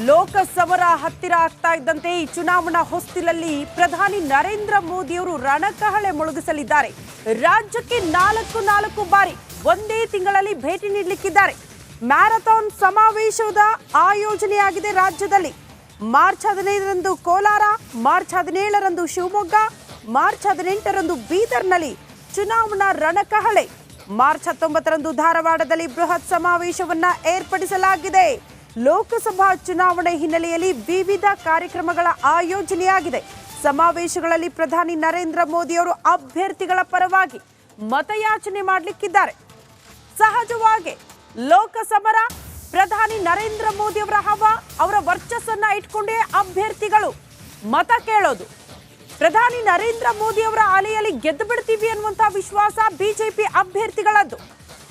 ಲೋಕಸಭರ ಹತ್ತಿರ ಆಗ್ತಾ ಇದ್ದಂತೆ ಈ ಚುನಾವಣಾ ಹೊಸ್ತಿಲಲ್ಲಿ ಪ್ರಧಾನಿ ನರೇಂದ್ರ ಮೋದಿಯವರು ರಣಕಹಳೆ ಮೊಳಗಿಸಲಿದ್ದಾರೆ. ರಾಜ್ಯಕ್ಕೆ ನಾಲ್ಕು ಬಾರಿ ಒಂದೇ ತಿಂಗಳಲ್ಲಿ ಭೇಟಿ ನೀಡಲಿಕ್ಕಿದ್ದಾರೆ. ಮ್ಯಾರಥಾನ್ ಸಮಾವೇಶದ ಆಯೋಜನೆಯಾಗಿದೆ ರಾಜ್ಯದಲ್ಲಿ. ಮಾರ್ಚ್ 15ರಂದು ಕೋಲಾರ, ಮಾರ್ಚ್ 17ರಂದು ಶಿವಮೊಗ್ಗ, ಮಾರ್ಚ್ 18ರಂದು ಬೀದರ್ನಲ್ಲಿ ಚುನಾವಣಾ ರಣಕಹಳೆ. ಮಾರ್ಚ್ 19ರಂದು ಧಾರವಾಡದಲ್ಲಿ ಬೃಹತ್ ಸಮಾವೇಶವನ್ನ ಏರ್ಪಡಿಸಲಾಗಿದೆ. ಲೋಕಸಭಾ ಚುನಾವಣೆ ಹಿನ್ನೆಲೆಯಲ್ಲಿ ವಿವಿಧ ಕಾರ್ಯಕ್ರಮಗಳ ಆಯೋಜನೆಯಾಗಿದೆ. ಸಮಾವೇಶಗಳಲ್ಲಿ ಪ್ರಧಾನಿ ನರೇಂದ್ರ ಮೋದಿ ಅವರು ಅಭ್ಯರ್ಥಿಗಳ ಪರವಾಗಿ ಮತಯಾಚನೆ ಮಾಡಲಿಕ್ಕಿದ್ದಾರೆ. ಸಹಜವಾಗಿ ಲೋಕಸಭರ ಪ್ರಧಾನಿ ನರೇಂದ್ರ ಮೋದಿ ಅವರ ಅವರ ವರ್ಚಸ್ಸನ್ನ ಇಟ್ಕೊಂಡೇ ಅಭ್ಯರ್ಥಿಗಳು ಮತ ಕೇಳೋದು. ಪ್ರಧಾನಿ ನರೇಂದ್ರ ಮೋದಿ ಅವರ ಅಲೆಯಲ್ಲಿ ಗೆದ್ದು ಬಿಡ್ತೀವಿ ಅನ್ನುವಂತಹ ವಿಶ್ವಾಸ ಬಿಜೆಪಿ ಅಭ್ಯರ್ಥಿಗಳದ್ದು.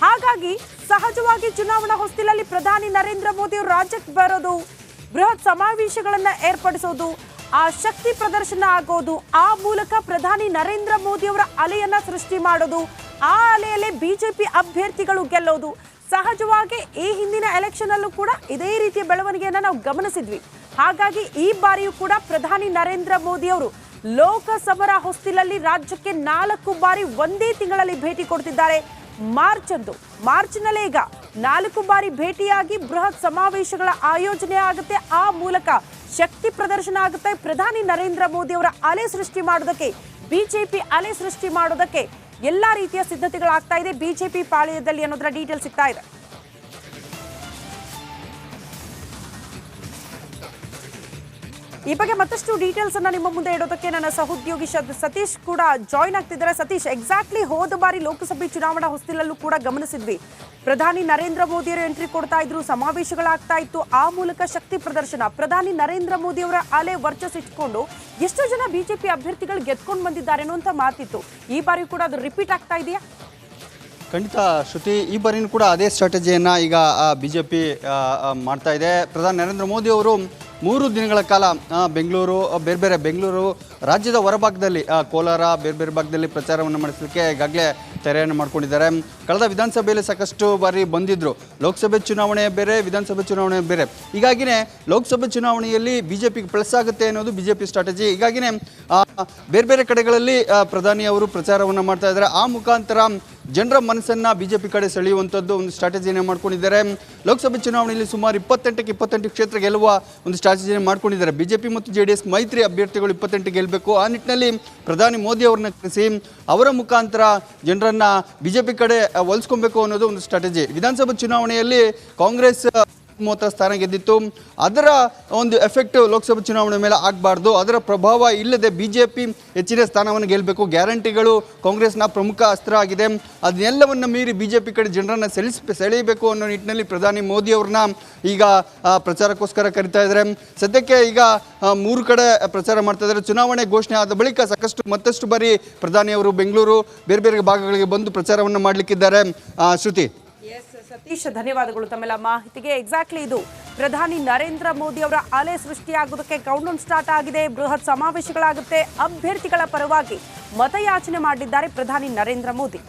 ಹಾಗಾಗಿ ಸಹಜವಾಗಿ ಚುನಾವಣಾ ಹೊಸ್ತಿಲಲ್ಲಿ ಪ್ರಧಾನಿ ನರೇಂದ್ರ ಮೋದಿ ಅವರು ರಾಜ್ಯಕ್ಕೆ ಬರೋದು, ಬೃಹತ್ ಸಮಾವೇಶಗಳನ್ನ ಏರ್ಪಡಿಸೋದು, ಆ ಶಕ್ತಿ ಪ್ರದರ್ಶನ ಆಗೋದು, ಆ ಮೂಲಕ ಪ್ರಧಾನಿ ನರೇಂದ್ರ ಮೋದಿ ಅವರ ಅಲೆಯನ್ನ ಸೃಷ್ಟಿ ಮಾಡೋದು, ಆ ಅಲೆಯಲ್ಲೇ ಬಿಜೆಪಿ ಅಭ್ಯರ್ಥಿಗಳು ಗೆಲ್ಲೋದು. ಸಹಜವಾಗಿ ಈ ಹಿಂದಿನ ಎಲೆಕ್ಷನ್ ಅಲ್ಲೂ ಕೂಡ ಇದೇ ರೀತಿಯ ಬೆಳವಣಿಗೆಯನ್ನ ನಾವು ಗಮನಿಸಿದ್ವಿ. ಹಾಗಾಗಿ ಈ ಬಾರಿಯೂ ಕೂಡ ಪ್ರಧಾನಿ ನರೇಂದ್ರ ಮೋದಿ ಅವರು ಲೋಕಸಭರ ಹೊಸ್ತಿಲಲ್ಲಿ ರಾಜ್ಯಕ್ಕೆ 4 ಬಾರಿ ಒಂದೇ ತಿಂಗಳಲ್ಲಿ ಭೇಟಿ ಕೊಡ್ತಿದ್ದಾರೆ. ಮಾರ್ಚ್ನಲ್ಲೇ ಈಗ 4 ಬಾರಿ ಭೇಟಿಯಾಗಿ ಬೃಹತ್ ಸಮಾವೇಶಗಳ ಆಯೋಜನೆ ಆಗುತ್ತೆ. ಆ ಮೂಲಕ ಶಕ್ತಿ ಪ್ರದರ್ಶನ ಆಗುತ್ತೆ. ಪ್ರಧಾನಿ ನರೇಂದ್ರ ಮೋದಿ ಅವರ ಅಲೆ ಸೃಷ್ಟಿ ಮಾಡೋದಕ್ಕೆ, ಬಿಜೆಪಿ ಅಲೆ ಸೃಷ್ಟಿ ಮಾಡೋದಕ್ಕೆ ಎಲ್ಲಾ ರೀತಿಯ ಸಿದ್ಧತೆಗಳಾಗ್ತಾ ಇದೆ ಬಿಜೆಪಿ ಪಾಳ್ಯದಲ್ಲಿ ಅನ್ನೋದರ ಡೀಟೇಲ್ ಸಿಗ್ತಾ ಇದೆ. ಈ ಬಗ್ಗೆ ಮತ್ತಷ್ಟು ಡೀಟೇಲ್ಸ್ ಅನ್ನ ನಿಮ್ಮ ಮುಂದೆ ಇಡೋದಕ್ಕೆ ನನ್ನ ಸಹೋದ್ಯೋಗಿ ಸತೀಶ್ ಕೂಡ ಜಾಯಿನ್ ಆಗ್ತಿದ್ದಾರೆ. ಸತೀಶ್, ಎಕ್ಸಾಕ್ಟ್ಲಿ ಹೋದ ಬಾರಿ ಲೋಕಸಭೆ ಚುನಾವಣಾ ಹೊಸ್ತಿಲಲ್ಲೂ ಕೂಡ ಗಮನಿಸಿದ್ವಿ, ಪ್ರಧಾನಿ ನರೇಂದ್ರ ಮೋದಿ ಅವರು ಎಂಟ್ರಿ ಕೊಡ್ತಾ ಇದ್ರು, ಸಮಾವೇಶಗಳಾಗ್ತಾ ಇತ್ತು, ಆ ಮೂಲಕ ಶಕ್ತಿ ಪ್ರದರ್ಶನ. ಪ್ರಧಾನಿ ನರೇಂದ್ರ ಮೋದಿ ಅವರ ಅಲೆ ವರ್ಚಸ್ ಇಟ್ಕೊಂಡು ಎಷ್ಟು ಜನ ಬಿಜೆಪಿ ಅಭ್ಯರ್ಥಿಗಳು ಗೆದ್ಕೊಂಡು ಬಂದಿದ್ದಾರೆ ಅನ್ನುವಂತ ಮಾತಿತ್ತು. ಈ ಬಾರಿ ಕೂಡ ಅದು ರಿಪೀಟ್ ಆಗ್ತಾ ಇದೆಯಾ? ಖಂಡಿತ ಶ್ರುತಿ, ಈ ಬಾರಿನೂ ಕೂಡ ಅದೇ ಸ್ಟ್ರಾಟಜಿಯನ್ನು ಈಗ ಬಿಜೆಪಿ ಮಾಡ್ತಾ ಇದೆ. ಪ್ರಧಾನಿ ನರೇಂದ್ರ ಮೋದಿ ಅವರು 3 ದಿನಗಳ ಕಾಲ ಬೆಂಗಳೂರು ರಾಜ್ಯದ ಹೊರಭಾಗದಲ್ಲಿ ಕೋಲಾರ ಬೇರೆ ಭಾಗದಲ್ಲಿ ಪ್ರಚಾರವನ್ನು ಮಾಡಿಸಲಿಕ್ಕೆ ಈಗಾಗಲೇ ತೆರೆಯನ್ನು ಮಾಡ್ಕೊಂಡಿದ್ದಾರೆ. ಕಳೆದ ವಿಧಾನಸಭೆಯಲ್ಲಿ ಸಾಕಷ್ಟು ಬಾರಿ ಬಂದಿದ್ದರು. ಲೋಕಸಭೆ ಚುನಾವಣೆ ಬೇರೆ, ವಿಧಾನಸಭೆ ಚುನಾವಣೆ ಬೇರೆ. ಹೀಗಾಗಿನೇ ಲೋಕಸಭೆ ಚುನಾವಣೆಯಲ್ಲಿ ಬಿಜೆಪಿಗೆ ಪ್ಲಸ್ ಆಗುತ್ತೆ ಅನ್ನೋದು ಬಿಜೆಪಿ ಸ್ಟ್ರಾಟಜಿ. ಹೀಗಾಗಿನೇ ಬೇರೆ ಕಡೆಗಳಲ್ಲಿ ಪ್ರಧಾನಿ ಅವರು ಪ್ರಚಾರವನ್ನು ಮಾಡ್ತಾ ಇದ್ದಾರೆ. ಆ ಮುಖಾಂತರ ಜನರ ಮನಸ್ಸನ್ನು ಬಿಜೆಪಿ ಕಡೆ ಸೆಳೆಯುವಂಥದ್ದು ಒಂದು ಸ್ಟ್ರಾಟಜಿಯನ್ನು ಮಾಡ್ಕೊಂಡಿದ್ದಾರೆ. ಲೋಕಸಭೆ ಚುನಾವಣೆಯಲ್ಲಿ ಸುಮಾರು 28 ಕ್ಷೇತ್ರ ಗೆಲ್ಲುವ ಒಂದು ಸ್ಟ್ರಾಟಜಿಯನ್ನು ಮಾಡ್ಕೊಂಡಿದ್ದಾರೆ. ಬಿಜೆಪಿ ಮತ್ತು JDS ಮೈತ್ರಿ ಅಭ್ಯರ್ಥಿಗಳು 28 ಗೆಲ್ಲಬೇಕು. ಆ ನಿಟ್ಟಿನಲ್ಲಿ ಪ್ರಧಾನಿ ಮೋದಿ ಅವರನ್ನ ಕರೆಸಿ ಅವರ ಮುಖಾಂತರ ಜನರನ್ನ ಬಿಜೆಪಿ ಕಡೆ ಒಲಿಸ್ಕೊಬೇಕು ಅನ್ನೋದು ಒಂದು ಸ್ಟ್ರಾಟಜಿ. ವಿಧಾನಸಭೆ ಚುನಾವಣೆಯಲ್ಲಿ ಕಾಂಗ್ರೆಸ್ 30 ಸ್ಥಾನ ಗೆದ್ದಿತ್ತು. ಅದರ ಒಂದು ಎಫೆಕ್ಟ್ ಲೋಕಸಭೆ ಚುನಾವಣೆ ಮೇಲೆ ಆಗಬಾರ್ದು, ಅದರ ಪ್ರಭಾವ ಇಲ್ಲದೆ ಬಿಜೆಪಿ ಹೆಚ್ಚಿನ ಸ್ಥಾನವನ್ನು ಗೆಲ್ಲಬೇಕು. ಗ್ಯಾರಂಟಿಗಳು ಕಾಂಗ್ರೆಸ್ನ ಪ್ರಮುಖ ಅಸ್ತ್ರ ಆಗಿದೆ. ಅದನ್ನೆಲ್ಲವನ್ನು ಮೀರಿ ಬಿಜೆಪಿ ಕಡೆ ಜನರನ್ನು ಸೆಳೆಯಬೇಕು ಅನ್ನೋ ನಿಟ್ಟಿನಲ್ಲಿ ಪ್ರಧಾನಿ ಮೋದಿ ಅವ್ರನ್ನ ಈಗ ಪ್ರಚಾರಕ್ಕೋಸ್ಕರ ಕರೀತಾ ಇದ್ದಾರೆ. ಸದ್ಯಕ್ಕೆ ಈಗ 3 ಕಡೆ ಪ್ರಚಾರ ಮಾಡ್ತಾ ಇದ್ದಾರೆ. ಚುನಾವಣೆ ಘೋಷಣೆ ಆದ ಬಳಿಕ ಮತ್ತಷ್ಟು ಬಾರಿ ಪ್ರಧಾನಿಯವರು ಬೆಂಗಳೂರು ಬೇರೆ ಭಾಗಗಳಿಗೆ ಬಂದು ಪ್ರಚಾರವನ್ನು ಮಾಡಲಿಕ್ಕಿದ್ದಾರೆ. ಶ್ರುತಿ, ಸತೀಶ್, ಧನ್ಯವಾದಗಳು ತಮ್ಮೆಲ್ಲ ಮಾಹಿತಿಗೆ. ಎಕ್ಸಾಕ್ಟ್ಲಿ ಇದು ಪ್ರಧಾನಿ ನರೇಂದ್ರ ಮೋದಿ ಅವರ ಅಲೆ ಸೃಷ್ಟಿಯಾಗುವುದಕ್ಕೆ ಕೌಂಟ್ಡೌನ್ ಸ್ಟಾರ್ಟ್ ಆಗಿದೆ. ಬೃಹತ್ ಸಮಾವೇಶಗಳಾಗುತ್ತೆ. ಅಭ್ಯರ್ಥಿಗಳ ಪರವಾಗಿ ಮತಯಾಚನೆ ಮಾಡಿದ್ದಾರೆ ಪ್ರಧಾನಿ ನರೇಂದ್ರ ಮೋದಿ.